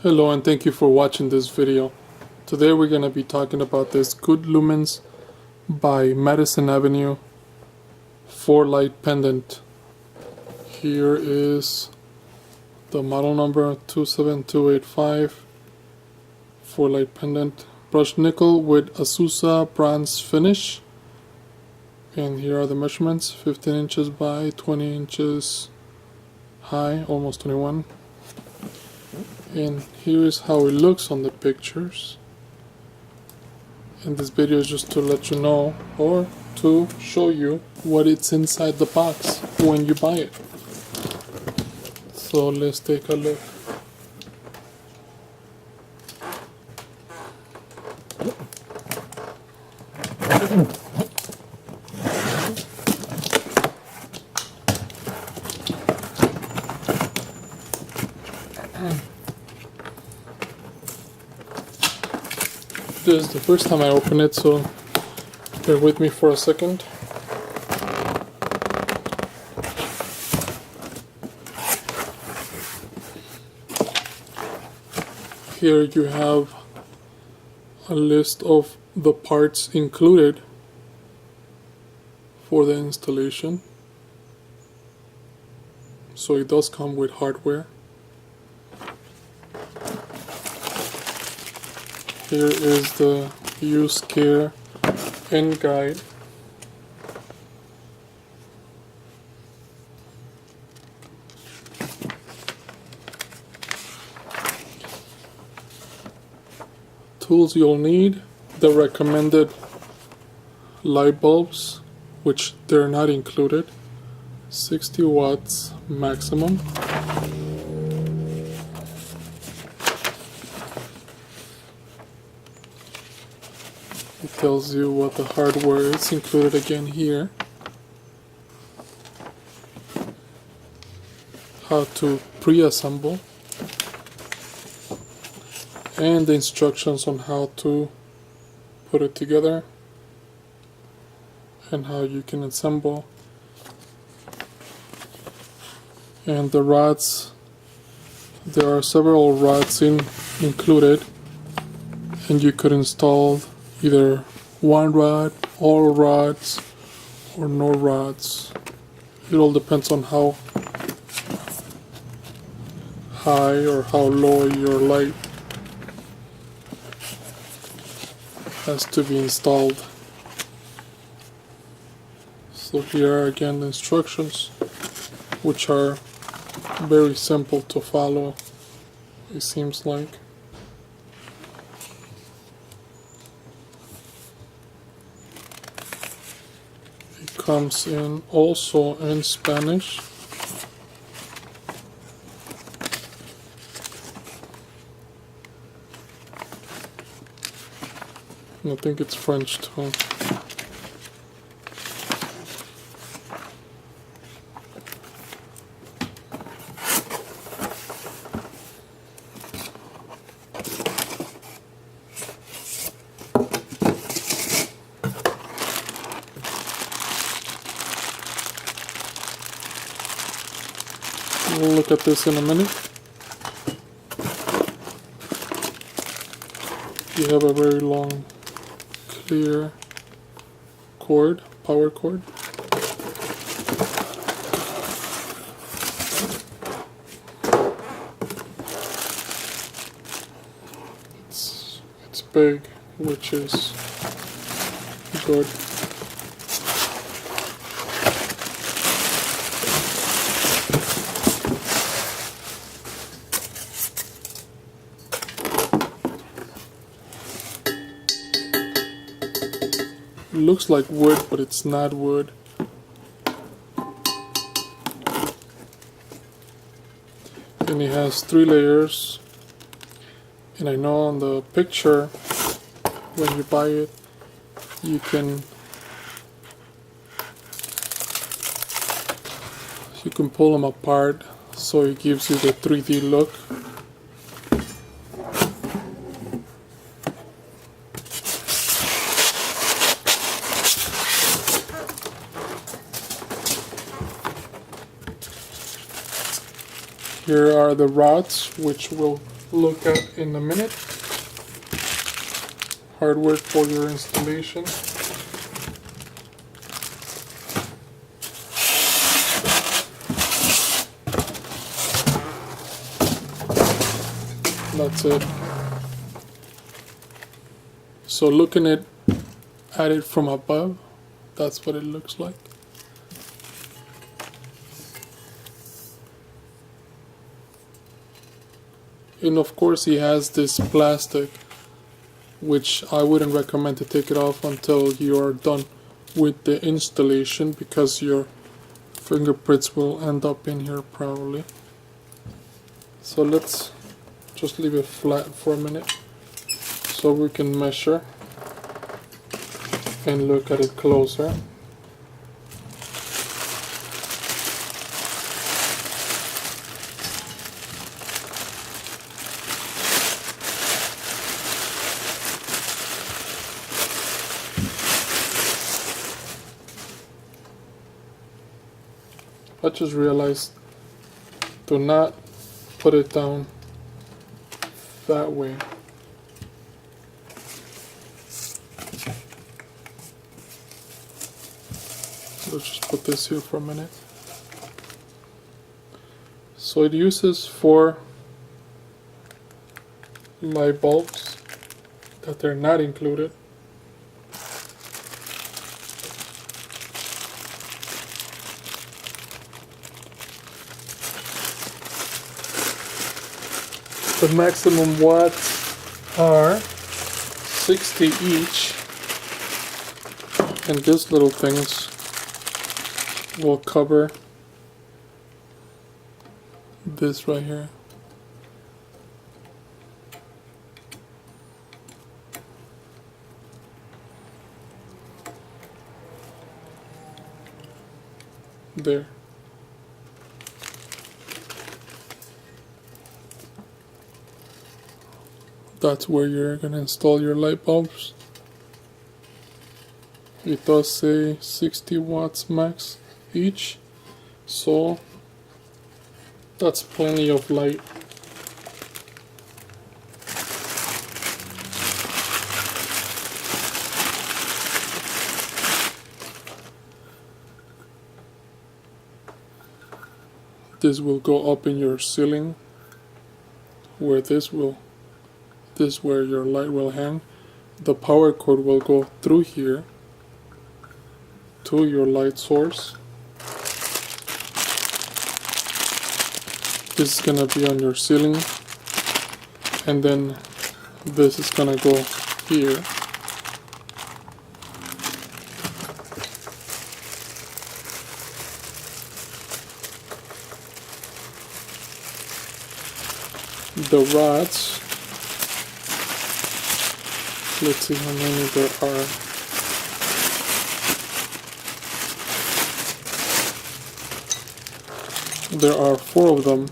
Hello and thank you for watching this video. Today we're going to be talking about this Good Lumens by Madison Avenue 4-light pendant. Here is the model number 27285 4-light pendant. Brushed nickel with Azusa bronze finish. And here are the measurements: 15 inches by 20 inches high, almost 21. And here is how it looks on the pictures. And this video is just to let you know, or to show you what it's inside the box when you buy it. So let's take a look. This is the first time I open it, so bear with me for a second. Here you have a list of the parts included for the installation. So it does come with hardware. Here is the use care and guide. Tools you'll need: the recommended light bulbs, which they're not included, 60 watts maximum. It tells you what the hardware is included again here, how to pre-assemble, and the instructions on how to put it together and how you can assemble. And the rods, there are several rods included, and you could install either one rod, all rods, or no rods. It all depends on how high or how low your light has to be installed. So here are again the instructions, which are very simple to follow, it seems like. It comes in also in Spanish. And I think it's French too. We'll look at this in a minute. You have a very long, clear cord, power cord. It's big, which is good. It looks like wood, but it's not wood. And it has 3 layers. And I know on the picture, when you buy it, you can pull them apart, so it gives you the 3D look. Here are the rods, which we'll look at in a minute. Hardware for your installation. That's it. So looking at it from above, that's what it looks like. And of course he has this plastic, which I wouldn't recommend to take it off until you are done with the installation, because your fingerprints will end up in here probably. So let's just leave it flat for a minute so we can measure and look at it closer. I just realized, do not put it down that way. Let's just put this here for a minute. So it uses 4 light bulbs that they're not included. The maximum watts are 60 each, and these little things will cover this right here. There. That's where you're gonna install your light bulbs. It does say 60 watts max each, so that's plenty of light. This will go up in your ceiling, where this where your light will hang. The power cord will go through here to your light source. This is gonna be on your ceiling, and then this is gonna go here. The rods, let's see how many there are. There are 4 of them.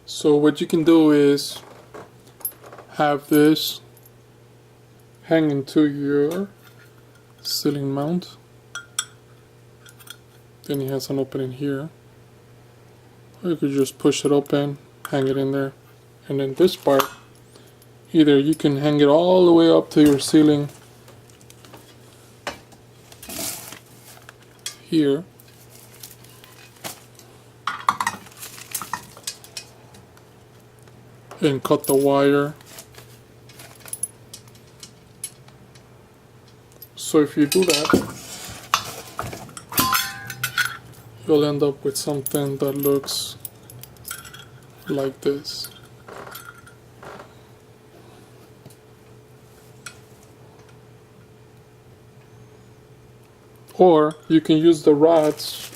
So what you can do is have this hanging to your ceiling mount. Then it has an opening here. Or you could just push it open, hang it in there. And then this part, either you can hang it all the way up to your ceiling here, and cut the wire. So if you do that, you'll end up with something that looks like this. Or you can use the rods.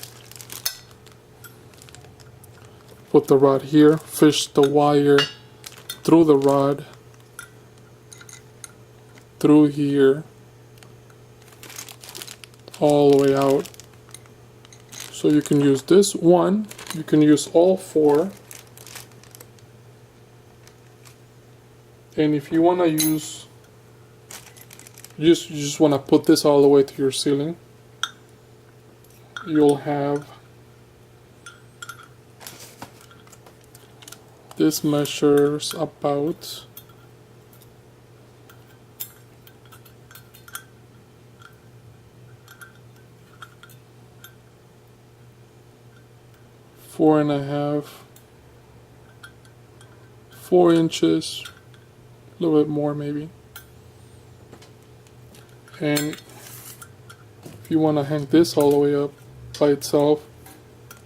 Put the rod here, fish the wire through the rod, through here, all the way out. So you can use this one, you can use all 4. And if you want to use, you just want to put this all the way to your ceiling, you'll have This measures about 4.5, 4 inches, a little bit more maybe. And if you want to hang this all the way up by itself,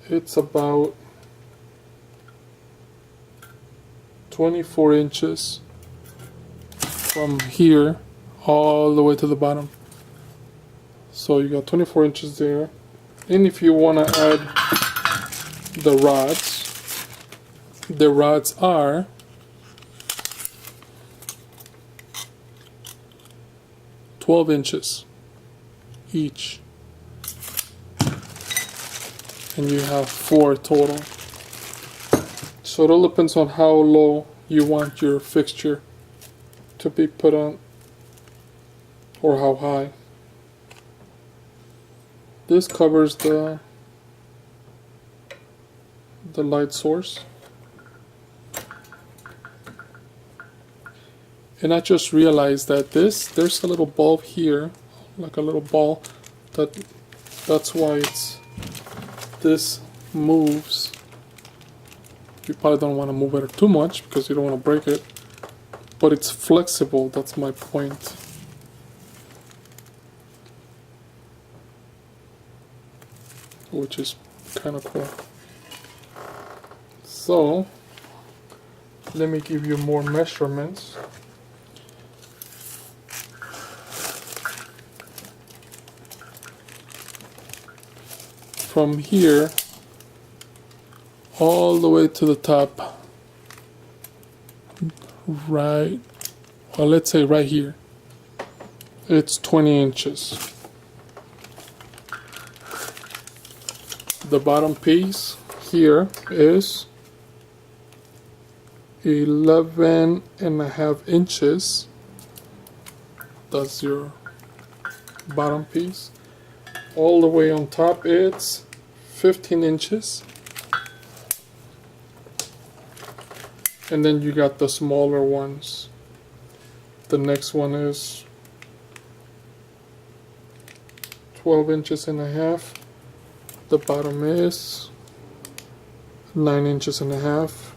it's about 24 inches from here all the way to the bottom. So you got 24 inches there. And if you want to add the rods are 12 inches each, and you have 4 total. So it all depends on how low you want your fixture to be put on, or how high. This covers the light source. And I just realized that there's a little bulb here, like a little ball, that's why this moves. You probably don't want to move it too much because you don't want to break it, but it's flexible. That's my point. Which is kind of cool. So let me give you more measurements. From here all the way to the top, right, well, let's say right here, it's 20 inches. The bottom piece here is 11.5 inches. That's your bottom piece. All the way on top it's 15 inches. And then you got the smaller ones. The next one is 12 inches and a half. The bottom is 9 inches and a half.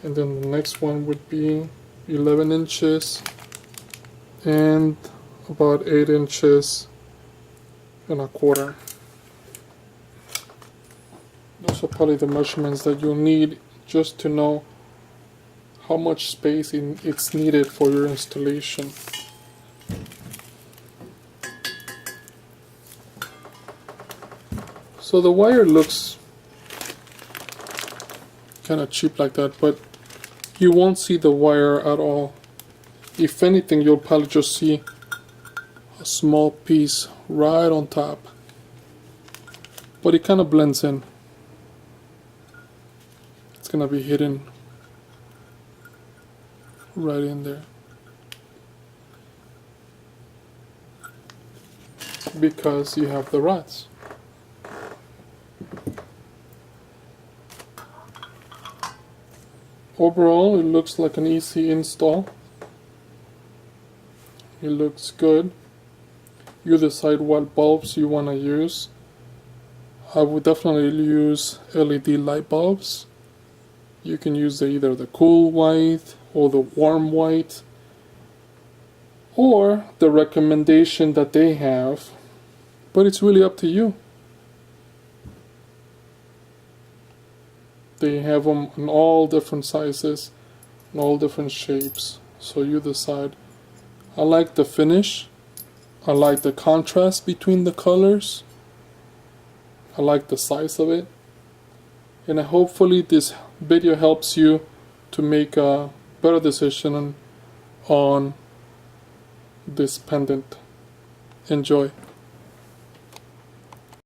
And then the next one would be 11 inches and about 8 inches and a quarter. Those are probably the measurements that you'll need just to know how much space it's needed for your installation. So the wire looks kind of cheap like that, but you won't see the wire at all. If anything, you'll probably just see a small piece right on top, but it kind of blends in. It's gonna be hidden right in there because you have the rods. Overall, it looks like an easy install. It looks good. You decide what bulbs you want to use. I would definitely use LED light bulbs. You can use either the cool white or the warm white, or the recommendation that they have, but it's really up to you. They have them in all different sizes and all different shapes, so you decide. I like the finish. I like the contrast between the colors. I like the size of it. And hopefully this video helps you to make a better decision on this pendant. Enjoy.